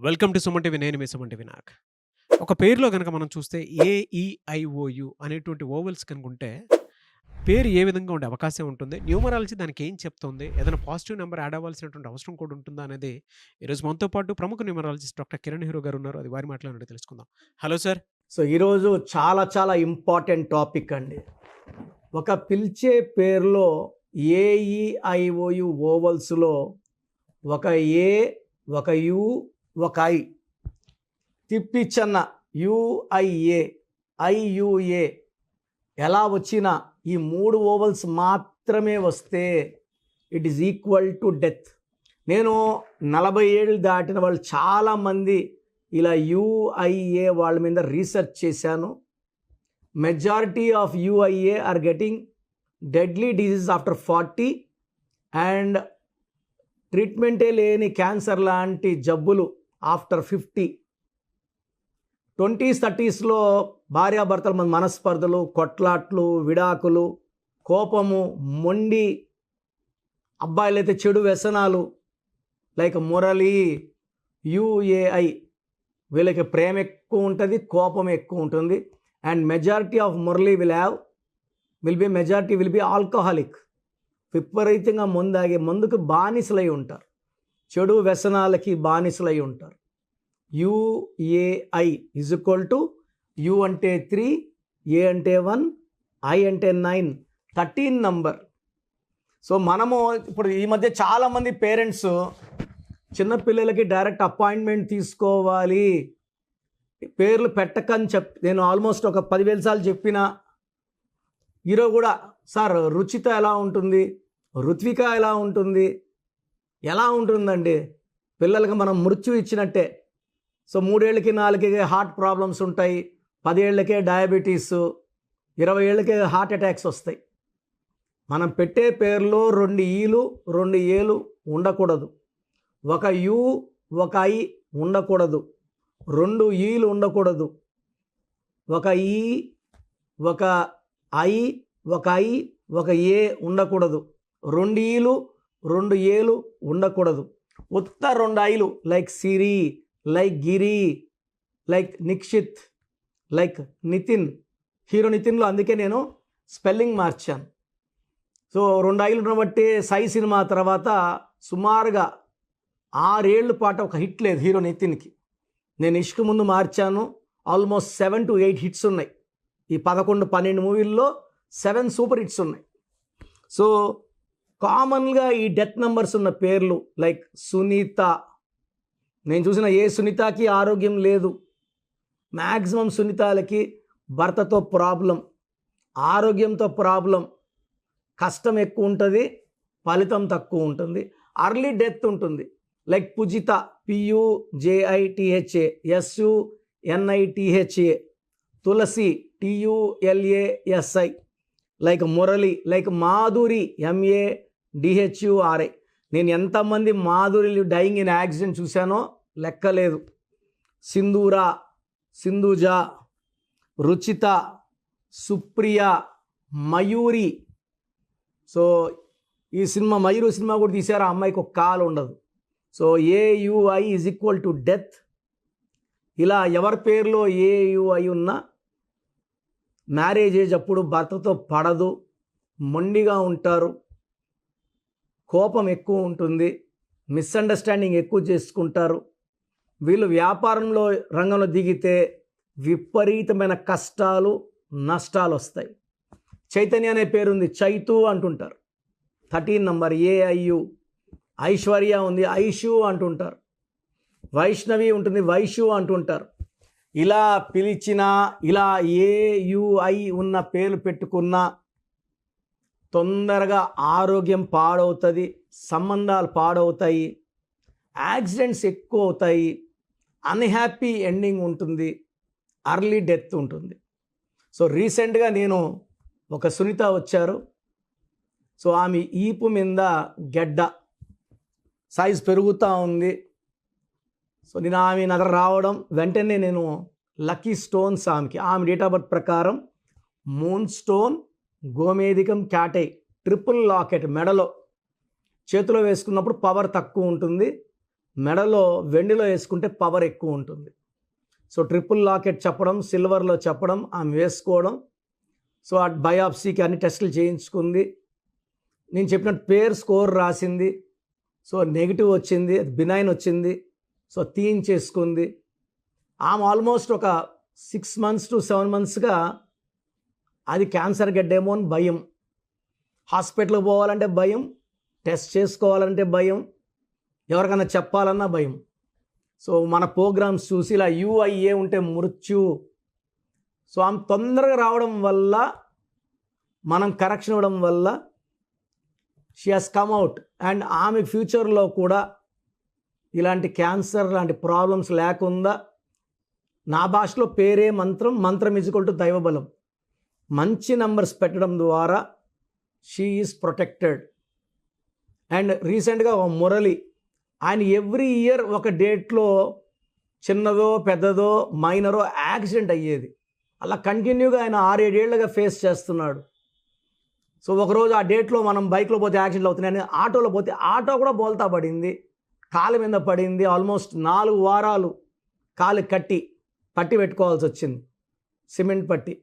Welcome to Suman TV. నేను మీ Suman TV Nag. ఒక పేరులో గనక మనం చూస్తే ఏఈఐఓయు అనేటువంటి వోవెల్స్ కనుకుంటే, పేరు ఏ విధంగా ఉండే అవకాశం ఉంటుంది? న్యూమరాలజీ దానికి ఏం చెప్తుంది? ఏదైనా పాజిటివ్ నంబర్ యాడ్ అవ్వాల్సినటువంటి అవసరం కూడా ఉంటుందా అనేది ఈరోజు మనతో పాటు ప్రముఖ న్యూమరాలజిస్ట్ డాక్టర్ కిరణ్ హీరో గారు ఉన్నారు. అది వారి మాటలో తెలుసుకుందాం. Hello sir. సో ఈరోజు చాలా చాలా ఇంపార్టెంట్ టాపిక్ అండి. ఒక పిలిచే పేరులో ఏఈఐఓయు ఓవల్స్లో ఒక ఏ, ఒక యు, ఒక ఐ తిప్పిచ్చన్న యుఐఏ, ఐయుఏ ఎలా వచ్చినా ఈ మూడు ఓవల్స్ మాత్రమే వస్తే it is equal to death. నేను 40 ఏళ్ళు దాటిన వాళ్ళు చాలామంది ఇలా యుఐఏ వాళ్ళ మీద రీసెర్చ్ చేశాను. Majority of UIA are getting deadly disease after 40 and ట్రీట్మెంటే లేని క్యాన్సర్ లాంటి జబ్బులు ఆఫ్టర్ 50. 20s 30sలో భార్యాభర్తల మధ్య మనస్పర్ధలు, కొట్లాట్లు, విడాకులు, కోపము, మొండి, అబ్బాయిలైతే చెడు వ్యసనాలు లైక్ మురళి, యుఏఐ వీళ్ళకి ప్రేమ ఎక్కువ ఉంటుంది, కోపం ఎక్కువ ఉంటుంది. And majority of Murali will be alcoholic. విపరీతంగా మందాగే మందుకు బానిసలై ఉంటారు, చెడు వ్యసనాలకి బానిసలై ఉంటారు. యుఏఐ ఈజ్ ఈక్వల్ టు యు అంటే 3, ఏ అంటే 1, ఐ అంటే 9, 13 నంబర్. సో మనము ఇప్పుడు ఈ మధ్య చాలామంది పేరెంట్స్ చిన్నపిల్లలకి డైరెక్ట్ అపాయింట్మెంట్ తీసుకోవాలి, పేర్లు పెట్టకని నేను ఆల్మోస్ట్ ఒక 10,000 సార్లు చెప్పిన. ఈరోజు కూడా సార్ రుచిత ఎలా ఉంటుంది, రుత్విక ఎలా ఉంటుంది, ఎలా ఉంటుందండి? పిల్లలకి మనం మృత్యు ఇచ్చినట్టే. సో 3 ఏళ్ళకి 4 ఏళ్ళకి హార్ట్ ప్రాబ్లమ్స్ ఉంటాయి, 10 ఏళ్ళకే డయాబెటీస్, 20 ఏళ్ళకే హార్ట్ అటాక్స్ వస్తాయి. మనం పెట్టే పేర్లో 2 ఈలు 2 ఏలు ఉండకూడదు, ఒక యు ఒక ఐ ఉండకూడదు, 2 ఈలు ఉండకూడదు, ఒక ఈ ఒక ఐ ఒక ఐ ఒక ఏ ఉండకూడదు, 2 ఈలు 2 ఏలు ఉండకూడదు. ఉత్త 2 ఐలు like Siri, like Giri, like Nikshith, like Nitin, hero నితిన్లో అందుకే నేను స్పెల్లింగ్ మార్చాను. సో 2 ఐలు ఉండబట్టి సై సినిమా తర్వాత సుమారుగా 6 ఏళ్ళ పాటు ఒక హిట్ లేదు హీరో నితిన్కి. నేను ఇష్క్ ముందు మార్చాను, ఆల్మోస్ట్ 7 to 8 హిట్స్ ఉన్నాయి. ఈ 11-12 మూవీల్లో 7 సూపర్ హిట్స్ ఉన్నాయి. సో కామన్గా ఈ డెత్ నెంబర్స్ ఉన్న పేర్లు లైక్ సునీత, నేను చూసిన ఏ సునీతకి ఆరోగ్యం లేదు. మ్యాక్సిమం సునీతాలకి భర్తతో ప్రాబ్లం, ఆరోగ్యంతో ప్రాబ్లం, కష్టం ఎక్కువ ఉంటుంది, ఫలితం తక్కువ ఉంటుంది, అర్లీ డెత్ ఉంటుంది. లైక్ పుజిత, PUJITHA, SUNITHA, తులసి, TULASI, like Murali, like Madhuri, MADHURI. నేను ఎంతమంది మాధురిలు డైయింగ్ ఇన్ యాక్సిడెంట్ చూశానో లెక్కలేదు. సింధూర, సింధుజ, రుచిత, సుప్రియ, మయూరి. సో ఈ సినిమా మయూరి సినిమా కూడా తీశారు, ఆ అమ్మాయికి ఒక కాలు ఉండదు. So AUI is equal to death. ఇలా ఎవరి పేరులో AUI ఉన్నా మ్యారేజ్ ఏజ్ అప్పుడు భర్తతో పడదు, మొండిగా ఉంటారు, కోపం ఎక్కువ ఉంటుంది, మిస్అండర్స్టాండింగ్ ఎక్కువ చేసుకుంటారు. వీళ్ళు వ్యాపారంలో రంగంలో దిగితే విపరీతమైన కష్టాలు నష్టాలు వస్తాయి. చైతన్య అనే పేరుంది, చైతు అంటుంటారు, 13 నంబర్ AIU. ఐశ్వర్య ఉంది, ఐషు అంటుంటారు. వైష్ణవి ఉంటుంది, వైషు అంటుంటారు. ఇలా పిలిచినా, ఇలా AUI ఉన్న పేర్లు పెట్టుకున్నా తొందరగా ఆరోగ్యం పాడవుతుంది, సంబంధాలు పాడవుతాయి, యాక్సిడెంట్స్ ఎక్కువ అవుతాయి, అన్హ్యాపీ ఎండింగ్ ఉంటుంది, అర్లీ డెత్ ఉంటుంది. సో రీసెంట్గా నేను ఒక సునీత వచ్చారు. సో ఆమె ఈపు మీద గెడ్డ సైజ్ పెరుగుతూ ఉంది. సో నేను ఆమె దగ్గర రావడం వెంటనే నేను లక్కీ స్టోన్స్ ఆమె డేట్ ఆఫ్ బర్త్ ప్రకారం మూన్ స్టోన్, గోమేధికం, క్యాటై, ట్రిపుల్ లాకెట్ మెడలో చేతిలో వేసుకున్నప్పుడు పవర్ తక్కువ ఉంటుంది, మెడలో వెండిలో వేసుకుంటే పవర్ ఎక్కువ ఉంటుంది. సో ట్రిపుల్ లాకెట్ చెప్పడం, సిల్వర్లో చెప్పడం, ఆమె వేసుకోవడం. సో ఆ బయాప్సీకి అన్ని టెస్టులు చేయించుకుంది. నేను చెప్పినట్టు పేరు స్కోర్ రాసింది. సో నెగిటివ్ వచ్చింది, అది బినైన్ వచ్చింది. సో తీయించేసుకుంది. ఆమె ఆల్మోస్ట్ ఒక 6 months to 7 monthsగా అది క్యాన్సర్ గడ్డేమో అని భయం, హాస్పిటల్కి పోవాలంటే భయం, టెస్ట్ చేసుకోవాలంటే భయం, ఎవరికైనా చెప్పాలన్నా భయం. సో మన ప్రోగ్రామ్స్ చూసి ఇలా UIA ఉంటే మృత్యు. సో ఆమె తొందరగా రావడం వల్ల, మనం కరెక్షన్ ఇవ్వడం వల్ల she has come out. And ఆమె ఫ్యూచర్లో కూడా ఇలాంటి క్యాన్సర్ లాంటి ప్రాబ్లమ్స్ లేకుండా, నా భాషలో పేరే మంత్రం, మంత్రం ఈజ్వల్ టు దైవబలం. మంచి నంబర్స్ పెట్టడం ద్వారా షీ ఈజ్ ప్రొటెక్టెడ్. అండ్ రీసెంట్గా మురళి, ఆయన ఎవ్రీ ఇయర్ ఒక డేట్లో చిన్నదో పెద్దదో మైనరో యాక్సిడెంట్ అయ్యేది. అలా కంటిన్యూగా ఆయన 6-7 ఏళ్ళుగా ఫేస్ చేస్తున్నాడు. సో ఒకరోజు ఆ డేట్లో మనం బైక్లో పోతే యాక్సిడెంట్లు అవుతున్నాయని ఆటోలో పోతే ఆటో కూడా బోల్తా పడింది, కాలు మీద పడింది. ఆల్మోస్ట్ 4 వారాలు కాలు పట్టి పెట్టుకోవాల్సి వచ్చింది, సిమెంట్ పట్టి.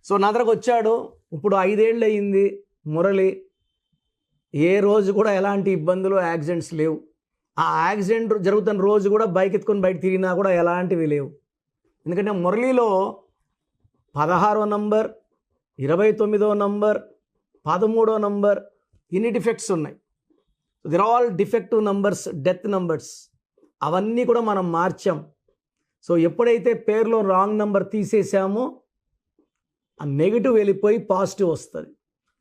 సో నా దగ్గరకు వచ్చాడు. ఇప్పుడు 5 ఏళ్ళు అయ్యింది మురళి. ఏ రోజు కూడా ఎలాంటి ఇబ్బందులు, యాక్సిడెంట్స్ లేవు. ఆ యాక్సిడెంట్ జరుగుతున్న రోజు కూడా బైక్ ఎత్తుకొని బయట తిరిగినా కూడా ఎలాంటివి లేవు. ఎందుకంటే మురళిలో 16వ నంబర్, 29వ నంబర్, 13వ నంబర్ ఇన్ని డిఫెక్ట్స్ ఉన్నాయి. They're all defective numbers, death numbers. అవన్నీ కూడా మనం మార్చాం. సో ఎప్పుడైతే పేరులో రాంగ్ నంబర్ తీసేసామో ఆ నెగిటివ్ వెళ్ళిపోయి పాజిటివ్ వస్తుంది.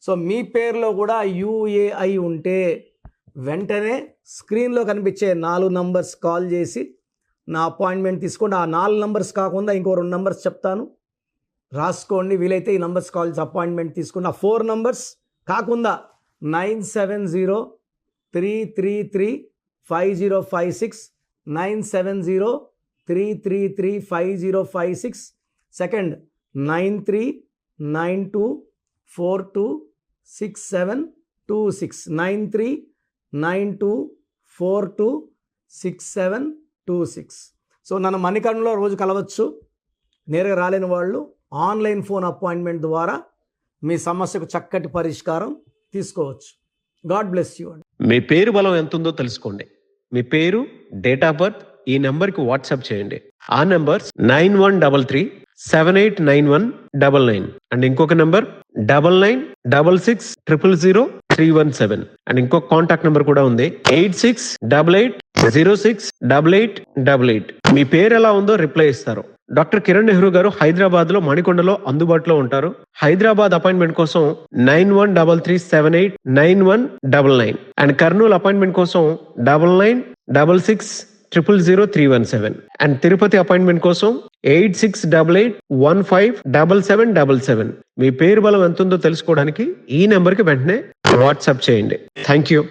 సో మీ పేరులో కూడా UAI ఉంటే వెంటనే స్క్రీన్లో కనిపించే 4 నంబర్స్ కాల్ చేసి నా అపాయింట్మెంట్ తీసుకోండి. ఆ 4 నంబర్స్ కాకుండా ఇంకో 2 నంబర్స్ చెప్తాను, రాసుకోండి. వీలైతే ఈ నంబర్స్ కాల్ చేసి అపాయింట్మెంట్ తీసుకోండి. ఆ 4 నంబర్స్ కాకుండా 970-333-5056, 970-333-5056. సెకండ్ 9392426726, 9392426726. సో నన్ను మణికర్ణలో రోజు కలవచ్చు. నేరుగా రాలేని వాళ్ళు ఆన్లైన్ ఫోన్ అపాయింట్మెంట్ ద్వారా మీ సమస్యకు చక్కటి పరిష్కారం తీసుకోవచ్చు. గాడ్ బ్లెస్ యూ అండి. మీ పేరు బలం ఎంత ఉందో తెలుసుకోండి. మీ పేరు, డేట్ ఆఫ్ బర్త్ ఈ నెంబర్కి వాట్సాప్ చేయండి. ఆ నెంబర్ 9133-789199 అండ్ ఇంకొక నెంబర్ 9966000317 అండ్ ఇంకొక కాంటాక్ట్ నెంబర్ కూడా ఉంది 8688068888. మీ పేరు ఎలా ఉందో రిప్లై ఇస్తారు. డాక్టర్ కిరణ్ నెహ్రూ గారు హైదరాబాద్ లో మణికొండలో అందుబాటులో ఉంటారు. హైదరాబాద్ అపాయింట్మెంట్ కోసం 9133-789199 అండ్ కర్నూలు అపాయింట్మెంట్ కోసం 9966000317 అండ్ తిరుపతి అపాయింట్మెంట్ కోసం 8688157777. మీ పేరు బలం ఎంత ఉందో తెలుసుకోవడానికి ఈ నెంబర్కి వెంటనే వాట్సాప్ చేయండి. Thank you.